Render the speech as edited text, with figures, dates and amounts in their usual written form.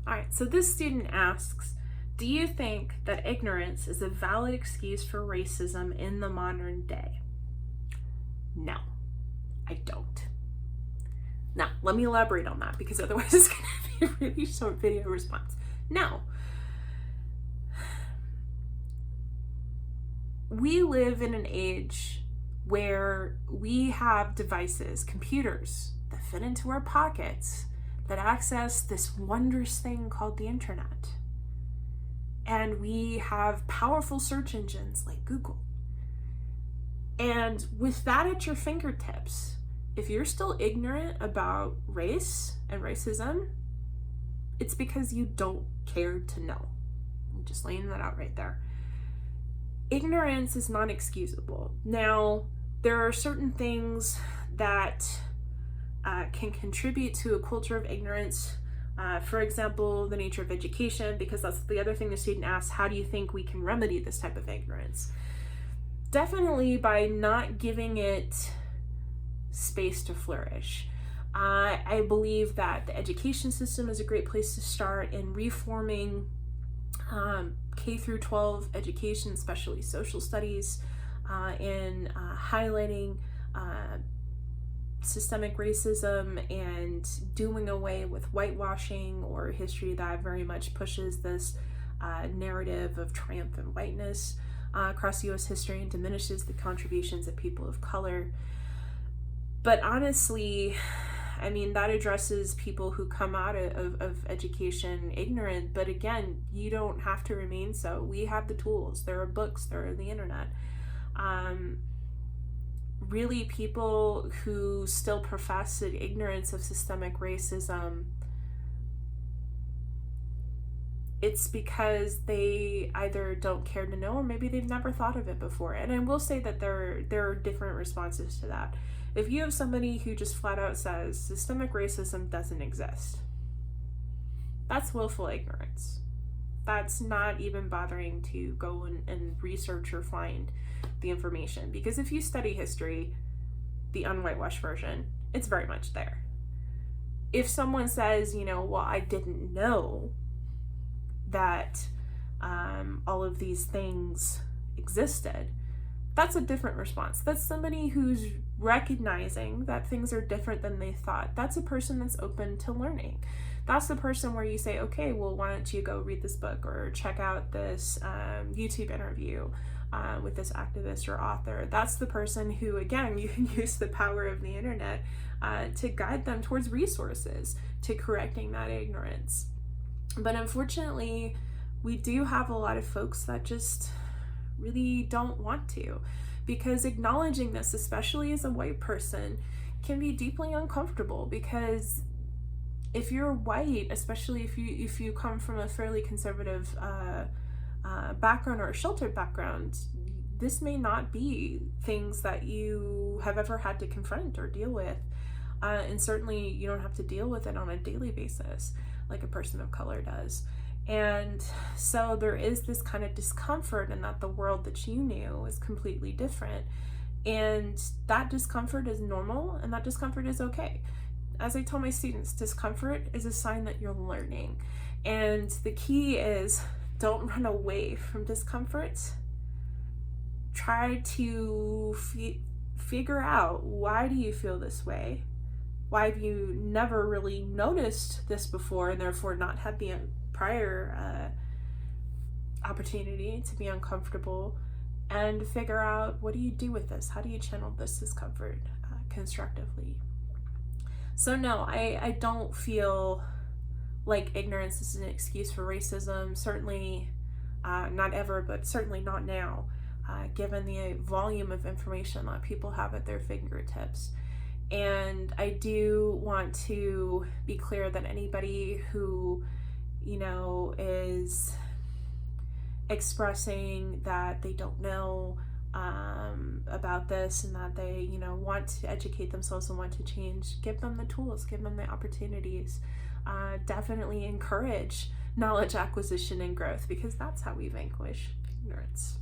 All right, so this student asks, do you think that ignorance is a valid excuse for racism in the modern day? No, I don't. Now, let me elaborate on that, because otherwise it's going to be a really short video response. No. We live in an age where we have devices, computers, that fit into our pockets, that access this wondrous thing called the internet. And we have powerful search engines like Google. And with that at your fingertips, if you're still ignorant about race and racism, it's because you don't care to know. I'm just laying that out right there. Ignorance is not excusable. Now, there are certain things that can contribute to a culture of ignorance. For example, the nature of education, because that's the other thing the student asks, how do you think we can remedy this type of ignorance? Definitely by not giving it space to flourish. I believe that the education system is a great place to start in reforming K through 12 education, especially social studies, in highlighting systemic racism and doing away with whitewashing or history that very much pushes this narrative of triumphant whiteness across U.S. history and diminishes the contributions of people of color. But honestly, I mean, that addresses people who come out of education ignorant, but again, you don't have to remain so. We have the tools. There are books, there are the internet. Really, people who still profess ignorance of systemic racism, it's because they either don't care to know or maybe they've never thought of it before. And I will say that there are different responses to that. If you have somebody who just flat out says systemic racism doesn't exist, that's willful ignorance. That's not even bothering to go and research or find the information. Because if you study history, the unwhitewashed version, it's very much there. If someone says, well, I didn't know that all of these things existed, that's a different response. That's somebody who's recognizing that things are different than they thought. That's a person that's open to learning. That's the person where you say, okay, well, why don't you go read this book or check out this YouTube interview with this activist or author. That's the person who, again, you can use the power of the internet to guide them towards resources, to correcting that ignorance. But unfortunately, we do have a lot of folks that just really don't want to, because acknowledging this, especially as a white person, can be deeply uncomfortable. Because if you're white, especially if you come from a fairly conservative background or a sheltered background, this may not be things that you have ever had to confront or deal with, and certainly you don't have to deal with it on a daily basis like a person of color does. And so there is this kind of discomfort in that the world that you knew is completely different. And that discomfort is normal, and that discomfort is okay. As I tell my students, discomfort is a sign that you're learning. And the key is, don't run away from discomfort. Try to figure out, why do you feel this way? Why have you never really noticed this before, and therefore not had the prior opportunity to be uncomfortable? And figure out, what do you do with this? How do you channel this discomfort constructively? So no, I don't feel like ignorance is an excuse for racism. Certainly not ever, but certainly not now, given the volume of information that people have at their fingertips. And I do want to be clear that anybody who, is expressing that they don't know about this, and that they, want to educate themselves and want to change, give them the tools, give them the opportunities. Definitely encourage knowledge acquisition and growth, because that's how we vanquish ignorance.